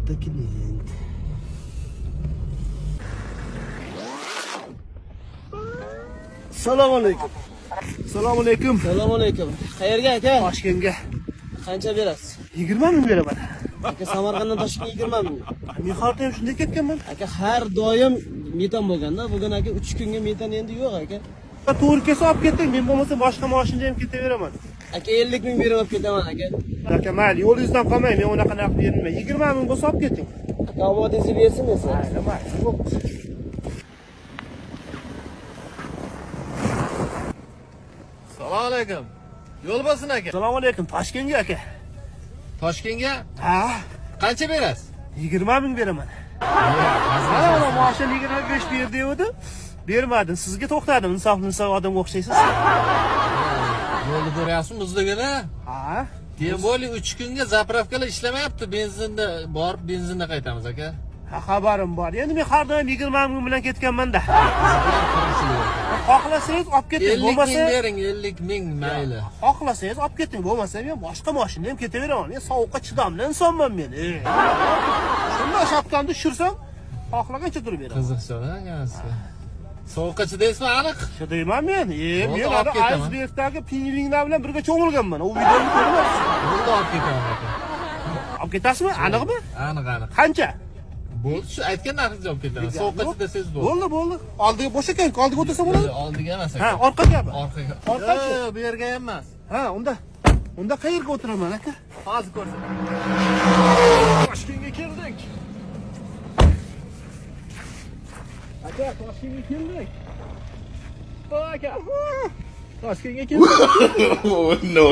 bitta klient. Assalomu alaykum. Assalomu alaykum. Assalomu alaykum. Qayerga aka? Toshkentga. Qancha berasiz? 20 ming beraman. Aka Samarqanddan Toshkentga 20 ming. Men harta ham shunday ketganman. Aka har doim metan bo'lganda, bugun aka 3 kunga metan endi yo'q aka. To'g'ri kelsa olib ketding, men bo'lmasa boshqa mashinada ham ketaveraman. Aka 50 ming berib olib ketaman aka. Aka, mayli, yo'lingizdan qolmay, men unaqa narx bermayman. 20 ming bo'lsa olib keting. Aka omadingizni bersin esa. Mayli, bo'pti. Assalomu alaykum. Yo'l bo'lsin aka. Assalomu alaykum. Toshkentga aka. Toshkentga Ha, qancha berasiz? 20 ming beraman. Mana mashina 25 ber devdi. Bermadim. Sizga to'xtadim. Insofli odamga o'xshaysiz. Yo'lni ko'ryapsizmi muzligini? Ha? Tем bo'li 3 kunga zapravkalar ishlamayapti. Benzinda borib benzinda qaytamiz aka. Ha, xabarim bor. Endi men har doim 20 ming bilan ketganman-da. Xohlasangiz olib keting, 50 bo'lmasa ming bering, 50 ming mayli. xohlasangiz olib keting, bo'lmasa men boshqa mashinada ham ketaveraman. Men sovuqqa chidamli insonman men. Shunday shapkamni tushirsam, xohlagancha turib beraman. Qiziqchi ekansiz. Sovuqqa chidaysizmi aniq? Shudayman men. Men Bo'ldi, hali olib ketaman. aysbergdagi pingvinlar bilan birga cho'milganman. U videoni ko'ryapsiz. Bunda olib ketaman aka. Olib ketasizmi? Aniqmi? Aniq aniq. Qancha? Bo'ldi, shu aytgan narxingizga olib ketaman. Sovuqqa chidasangiz bo'ldi. Bo'ldi. Oldiga bo'sh ekan, oldiga o'tirsa bo'ladi. Oldiga emas Ha, aka. orqagami? Orqaga. Orqachi? Yo'q, bu yerga ham emas. Ha, unda qayerga o'tiraman aka? Hozir ko'rsating. Toshkentga keldik. Aka, Toshkentga keldik. Aka. Toshkentga keldik. Oh, no.